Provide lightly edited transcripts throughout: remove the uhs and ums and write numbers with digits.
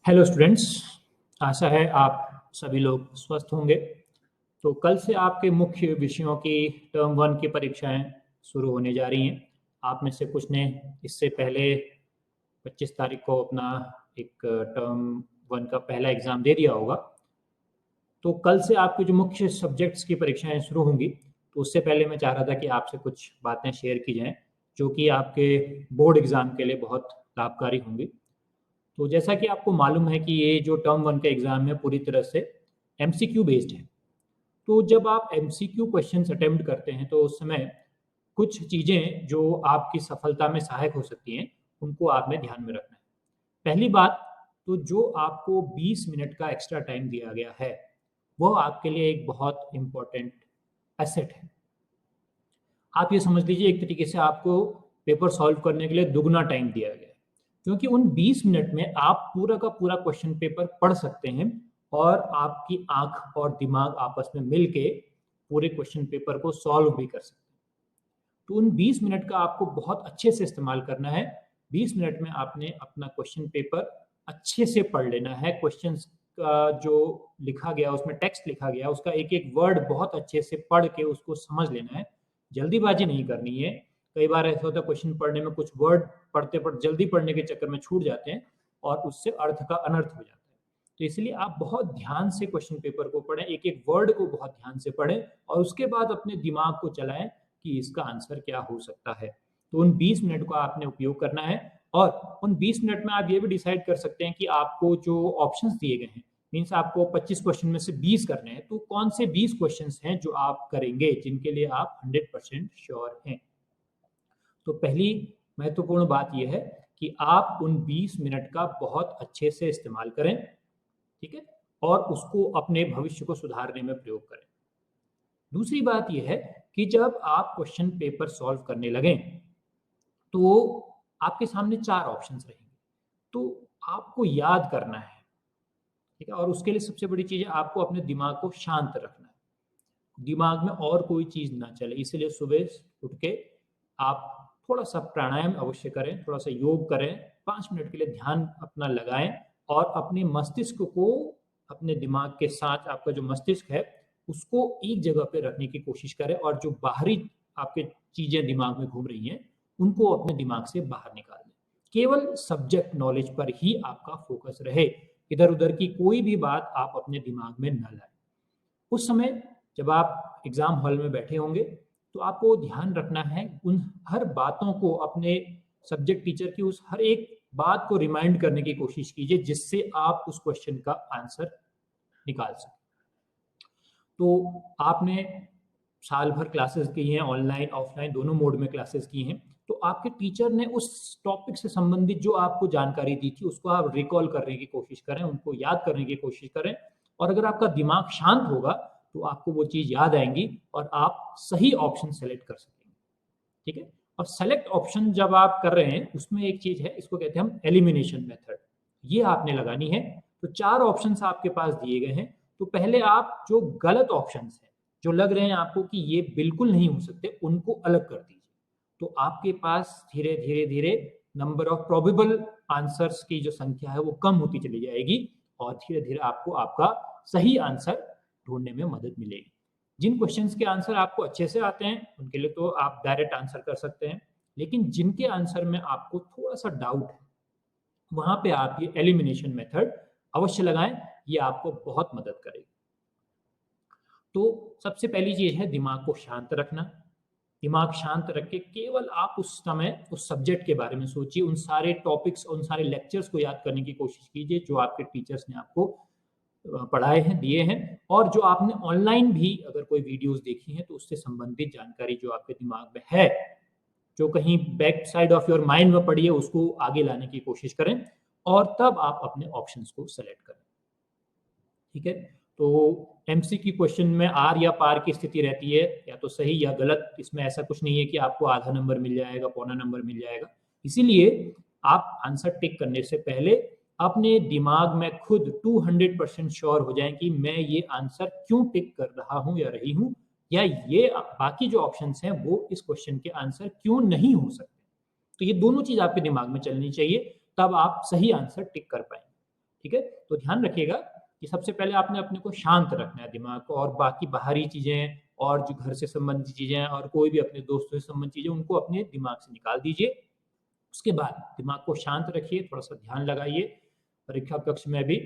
Hello students. आशा है आप सभी लोग स्वस्थ होंगे। तो कल से आपके मुख्य विषयों की टर्म वन की परीक्षाएं शुरू होने जा रही हैं। आप में से कुछ ने इससे पहले 25 तारीख को अपना एक टर्म वन का पहला एग्ज़ाम दे दिया होगा। तो कल से आपके जो मुख्य सब्जेक्ट्स की परीक्षाएं शुरू होंगी, तो उससे पहले मैं चाह रहा था कि आपसे कुछ बातें शेयर की जाएं जो कि आपके बोर्ड एग्ज़ाम के लिए बहुत लाभकारी होंगी। तो जैसा कि आपको मालूम है कि ये जो टर्म वन का एग्ज़ाम है पूरी तरह से एमसीक्यू बेस्ड है। तो जब आप एमसीक्यू क्वेश्चंस अटेम्प्ट करते हैं तो उस समय कुछ चीज़ें जो आपकी सफलता में सहायक हो सकती हैं, उनको आपने ध्यान में रखना है। पहली बात, तो जो आपको 20 मिनट का एक्स्ट्रा टाइम दिया गया है, वह आपके लिए एक बहुत इम्पोर्टेंट एसेट है। आप ये समझ लीजिए एक तरीके से आपको पेपर सॉल्व करने के लिए दुगना टाइम दिया गया है, क्योंकि उन 20 मिनट में आप पूरा का पूरा क्वेश्चन पेपर पढ़ सकते हैं और आपकी आंख और दिमाग आपस में मिलके पूरे क्वेश्चन पेपर को सॉल्व भी कर सकते हैं। तो उन 20 मिनट का आपको बहुत अच्छे से इस्तेमाल करना है। 20 मिनट में आपने अपना क्वेश्चन पेपर अच्छे से पढ़ लेना है। क्वेश्चन का जो लिखा गया, उसमें टेक्स्ट लिखा गया, उसका एक एक वर्ड बहुत अच्छे से पढ़ के उसको समझ लेना है। जल्दीबाजी नहीं करनी है। कई बार ऐसा होता है क्वेश्चन पढ़ने में कुछ वर्ड पढ़ते पढ़ते जल्दी पढ़ने के चक्कर में छूट जाते हैं और उससे अर्थ का अनर्थ हो जाता है। तो इसलिए आप बहुत ध्यान से क्वेश्चन पेपर को पढ़ें, एक एक वर्ड को बहुत ध्यान से पढ़ें और उसके बाद अपने दिमाग को चलाएं कि इसका आंसर क्या हो सकता है। तो उन 20 मिनट का आपने उपयोग करना है और उन 20 मिनट में आप ये भी डिसाइड कर सकते हैं कि आपको जो ऑप्शंस दिए गए हैं, मीन्स आपको 25 क्वेश्चन में से 20 करने हैं, तो कौन से 20 क्वेश्चंस हैं जो आप करेंगे जिनके लिए आप 100% श्योर हैं। तो पहली महत्वपूर्ण बात यह है कि आप उन 20 मिनट का बहुत अच्छे से इस्तेमाल करें, ठीक है, और उसको अपने भविष्य को सुधारने में प्रयोग करें। दूसरी बात यह है कि जब आप क्वेश्चन पेपर सॉल्व करने लगें तो आपके सामने 4 ऑप्शंस रहेंगे, तो आपको याद करना है, ठीक है, और उसके लिए सबसे बड़ी चीज़ है आपको अपने दिमाग को शांत रखना है। दिमाग में और कोई चीज़ ना चले, इसलिए सुबह उठ के आप थोड़ा सा प्राणायाम अवश्य करें, थोड़ा सा योग करें, 5 मिनट के लिए ध्यान अपना लगाएं और अपने मस्तिष्क को, अपने दिमाग के साथ आपका जो मस्तिष्क है उसको एक जगह पे रखने की कोशिश करें और जो बाहरी आपके चीज़ें दिमाग में घूम रही हैं उनको अपने दिमाग से बाहर निकाल दें। केवल सब्जेक्ट नॉलेज पर ही आपका फोकस रहे, इधर उधर की कोई भी बात आप अपने दिमाग में न लाएं। उस समय जब आप एग्जाम हॉल में बैठे होंगे तो आपको ध्यान रखना है, उन हर बातों को, अपने सब्जेक्ट टीचर की उस हर एक बात को रिमाइंड करने की कोशिश कीजिए जिससे आप उस क्वेश्चन का आंसर निकाल सकें। तो आपने साल भर क्लासेस की हैं, ऑनलाइन ऑफलाइन दोनों मोड में क्लासेस की हैं, तो आपके टीचर ने उस टॉपिक से संबंधित जो आपको जानकारी दी थी उसको आप रिकॉल करने की कोशिश करें, उनको याद करने की कोशिश करें, और अगर आपका दिमाग शांत होगा तो आपको वो चीज़ याद आएंगी और आप सही ऑप्शन सेलेक्ट कर सकेंगे, ठीक है। और सेलेक्ट ऑप्शन जब आप कर रहे हैं उसमें एक चीज़ है, इसको कहते हैं हम एलिमिनेशन मेथड, ये आपने लगानी है। तो 4 ऑप्शंस आपके पास दिए गए हैं, तो पहले आप जो गलत ऑप्शंस हैं, जो लग रहे हैं आपको कि ये बिल्कुल नहीं हो सकते, उनको अलग कर दीजिए। तो आपके पास धीरे धीरे धीरे नंबर ऑफ प्रोबेबल आंसर्स की जो संख्या है वो कम होती चली जाएगी और धीरे धीरे आपको आपका सही आंसर ढूंढने में मदद मिलेगी। जिन क्वेश्चंस के आंसर आपको अच्छे से आते हैं उनके लिए तो आप डायरेक्ट आंसर कर सकते हैं, लेकिन जिनके आंसर में आपको थोड़ा सा डाउट है वहां पे आप ये एलिमिनेशन मेथड अवश्य लगाएं, ये आपको बहुत मदद करेगी। तो सबसे पहली चीज है दिमाग को शांत रखना। दिमाग शांत रख के केवल आप उस समय उस सब्जेक्ट के बारे में सोचिए, उन सारे टॉपिक्स, उन सारे लेक्चर्स को याद करने की कोशिश कीजिए जो आपके टीचर्स ने आपको पढ़ाए हैं, दिए हैं, और जो आपने ऑनलाइन भी अगर कोई वीडियोस देखी हैं तो उससे संबंधित जानकारी जो आपके दिमाग में है, जो कहीं back side of your mind में पड़ी है, उसको आगे लाने की कोशिश करें और तब आप अपने ऑप्शंस को सेलेक्ट करें, ठीक है। तो एमसीक्यू क्वेश्चन में आर या पार की स्थिति रहती है, या तो सही या गलत, इसमें ऐसा कुछ नहीं है कि आपको आधा नंबर मिल जाएगा, पौना नंबर मिल जाएगा। इसीलिए आप आंसर टिक करने से पहले अपने दिमाग में खुद 200% श्योर हो जाएं कि मैं ये आंसर क्यों टिक कर रहा हूं या रही हूं, या ये बाकी जो ऑप्शंस हैं वो इस क्वेश्चन के आंसर क्यों नहीं हो सकते। तो ये दोनों चीज आपके दिमाग में चलनी चाहिए, तब आप सही आंसर टिक कर पाएंगे। ठीक है। तो ध्यान रखिएगा कि सबसे पहले आपने अपने को शांत रखना है, दिमाग को, और बाकी बाहरी चीज़ें और जो घर से संबंधित चीज़ें और कोई भी अपने दोस्तों से संबंधित चीज़ें उनको अपने दिमाग से निकाल दीजिए। उसके बाद दिमाग को शांत रखिए, थोड़ा सा ध्यान लगाइए परीक्षा कक्ष में भी,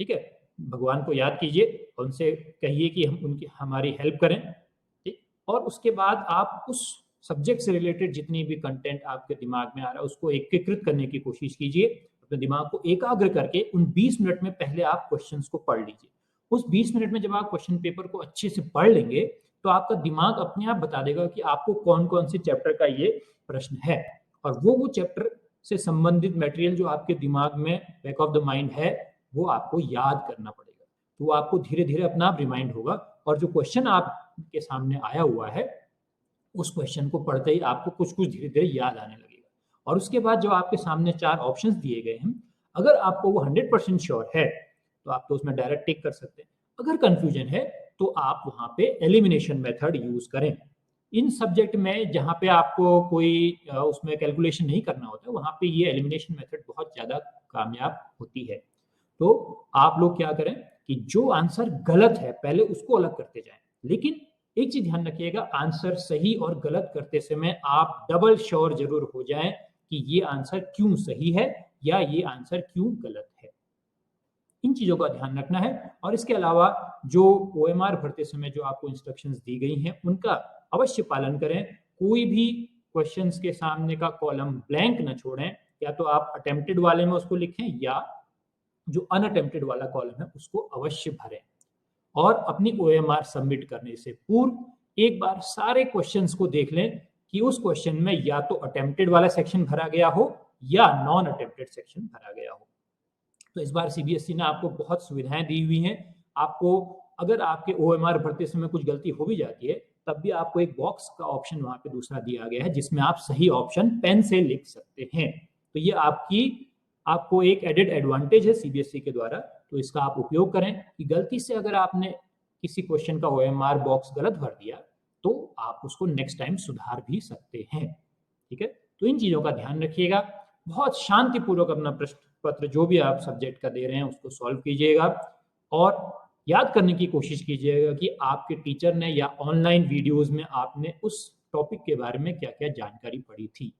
ठीक है। भगवान को याद कीजिए, उनसे कहिए कि हम उनकी हमारी हेल्प करें, ठीक। और उसके बाद आप उस सब्जेक्ट से रिलेटेड जितनी भी कंटेंट आपके दिमाग में आ रहा है उसको एकीकृत करने की कोशिश कीजिए। अपने दिमाग को एकाग्र करके उन 20 मिनट में पहले आप क्वेश्चंस को पढ़ लीजिए। उस 20 मिनट में जब आप क्वेश्चन पेपर को अच्छे से पढ़ लेंगे तो आपका दिमाग अपने आप बता देगा कि आपको कौन कौन से चैप्टर का ये प्रश्न है, और वो चैप्टर से संबंधित मटेरियल जो आपके दिमाग में बैक ऑफ द माइंड है वो आपको याद करना पड़ेगा। तो वो आपको धीरे धीरे अपना आप रिमाइंड होगा, और जो क्वेश्चन आपके सामने आया हुआ है उस क्वेश्चन को पढ़ते ही आपको कुछ कुछ धीरे धीरे याद आने लगेगा। और उसके बाद जो आपके सामने 4 ऑप्शंस दिए गए हैं, अगर आपको वो 100% श्योर है तो आप तो उसमें डायरेक्ट टिक कर सकते हैं। अगर कंफ्यूजन है तो आप वहां पे एलिमिनेशन मेथड यूज करें। इन सब्जेक्ट में जहाँ पे आपको कोई उसमें कैलकुलेशन नहीं करना होता, वहां पे ये एलिमिनेशन मेथड बहुत ज्यादा कामयाब होती है। तो आप लोग क्या करें कि जो आंसर गलत है पहले उसको अलग करते जाएं, लेकिन एक चीज ध्यान रखिएगा, आंसर सही और गलत करते समय आप डबल श्योर जरूर हो जाएं कि ये आंसर क्यों सही है या ये आंसर क्यों गलत है। इन चीजों का ध्यान रखना है। और इसके अलावा जो ओएमआर भरते समय जो आपको इंस्ट्रक्शंस दी गई हैं उनका अवश्य पालन करें। कोई भी क्वेश्चंस के सामने का कॉलम ब्लैंक न छोड़ें, या तो आप अटेम्प्टेड वाले में उसको लिखें या जो अनअटेम्प्टेड वाला कॉलम है उसको अवश्य भरें। और अपनी ओएमआर सबमिट करने से पूर्व एक बार सारे क्वेश्चंस को देख लें कि उस क्वेश्चन में या तो अटेम्प्टेड वाला सेक्शन भरा गया हो या नॉन अटेम्प्टेड सेक्शन भरा गया हो। तो इस बार सीबीएसई ने आपको बहुत सुविधाएं दी हुई हैं। आपको अगर आपके ओएमआर भरते समय कुछ गलती हो भी जाती है तब भी आपको एक बॉक्स का ऑप्शन वहां पे दूसरा दिया गया है जिसमें आप सही ऑप्शन पेन से लिख सकते हैं। तो ये आपको एक एडेड एडवांटेज है सीबीएसई के द्वारा, तो इसका आप उपयोग करें कि गलती से अगर आपने किसी क्वेश्चन का ओएमआर बॉक्स गलत भर दिया तो आप उसको नेक्स्ट टाइम सुधार भी सकते हैं, ठीक है। तो इन चीजों का ध्यान रखिएगा। बहुत शांतिपूर्वक अपना प्रश्न पत्र जो भी आप सब्जेक्ट का दे रहे हैं उसको सॉल्व कीजिएगा, और याद करने की कोशिश कीजिएगा कि आपके टीचर ने या ऑनलाइन वीडियोस में आपने उस टॉपिक के बारे में क्या क्या जानकारी पढ़ी थी।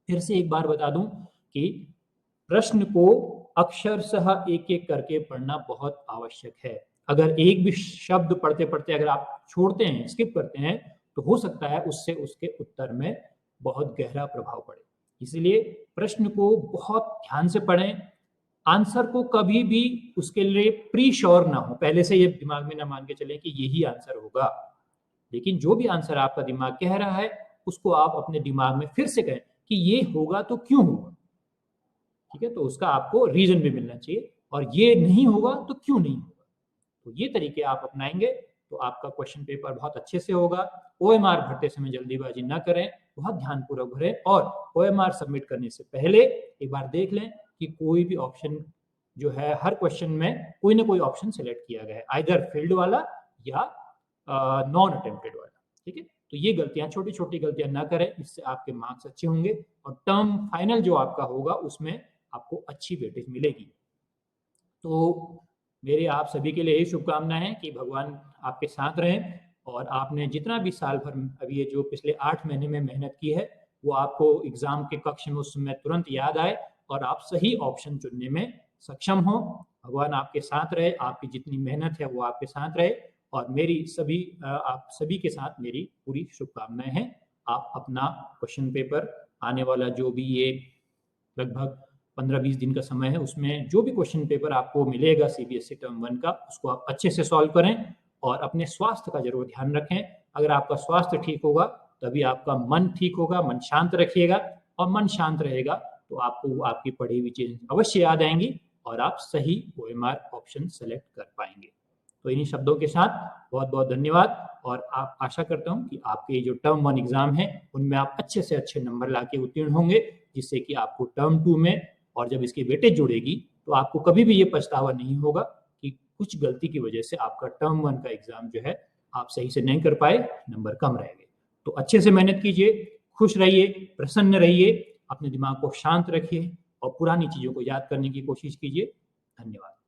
फिर से एक बार बता दूं कि प्रश्न को अक्षरशः एक एक करके पढ़ना बहुत आवश्यक है। अगर एक भी शब्द पढ़ते पढ़ते अगर आप छोड़ते हैं, स्किप करते हैं, तो हो सकता है उससे उसके उत्तर में बहुत गहरा प्रभाव पड़े। इसलिए प्रश्न को बहुत ध्यान से पढ़ें। आंसर को कभी भी उसके लिए प्री श्योर ना हो, पहले से ये दिमाग में ना मान के चलें कि यही आंसर होगा। लेकिन जो भी आंसर आपका दिमाग कह रहा है उसको आप अपने दिमाग में फिर से कहें कि ये होगा तो क्यों होगा, ठीक है। तो उसका आपको रीजन भी मिलना चाहिए, और ये नहीं होगा तो क्यों नहीं होगा। तो ये तरीके आप अपनाएंगे तो आपका क्वेश्चन पेपर बहुत अच्छे से होगा। ओएमआर भरते समय जल्दीबाजी ना करें, बहुत ध्यानपूर्वक भरें, और ओएमआर सबमिट करने से पहले एक बार देख लें कि कोई भी ऑप्शन जो है, हर क्वेश्चन में कोई ना कोई ऑप्शन सेलेक्ट किया गया है, आइदर फील्ड वाला या नॉन अटेम्प्टेड वाला, ठीक है। तो ये गलतियां, छोटी छोटी गलतियां ना करें, इससे आपके मार्क्स अच्छे होंगे और टर्म फाइनल जो आपका होगा उसमें आपको अच्छी वेटेज मिलेगी। तो मेरे आप सभी के लिए यही शुभकामनाएं हैं कि भगवान आपके साथ रहें, और आपने जितना भी साल भर अभी ये जो पिछले 8 महीने में मेहनत की है वो आपको एग्जाम के कक्ष में उस समय तुरंत याद आए और आप सही ऑप्शन चुनने में सक्षम हो। भगवान आपके साथ रहे, आपकी जितनी मेहनत है वो आपके साथ रहे, और आप सभी के साथ मेरी पूरी शुभकामनाएं हैं। आप अपना क्वेश्चन पेपर आने वाला जो भी ये लगभग 15-20 दिन का समय है उसमें जो भी क्वेश्चन पेपर आपको मिलेगा सीबीएसई टर्म 1 का, उसको आप अच्छे से सॉल्व करें और अपने स्वास्थ्य का जरूर ध्यान रखें। अगर आपका स्वास्थ्य ठीक होगा तभी आपका मन ठीक होगा। मन शांत रखिएगा, और मन शांत रहेगा तो आपको आपकी पढ़ी हुई चीजें अवश्य याद आएंगी और आप सही ओएमआर ऑप्शन सेलेक्ट कर पाएंगे। तो इन्हीं शब्दों के साथ बहुत बहुत धन्यवाद, और आप आशा करता हूं कि आपके जो टर्म 1 एग्जाम है उनमें आप अच्छे से अच्छे नंबर लाके उत्तीर्ण होंगे, जिससे कि आपको टर्म 2 में और जब इसकी वेटेज जुड़ेगी तो आपको कभी भी ये पछतावा नहीं होगा कि कुछ गलती की वजह से आपका टर्म 1 का एग्जाम जो है आप सही से नहीं कर पाए, नंबर कम रह गए। तो अच्छे से मेहनत कीजिए, खुश रहिए, प्रसन्न रहिए, अपने दिमाग को शांत रखिए और पुरानी चीजों को याद करने की कोशिश कीजिए। धन्यवाद।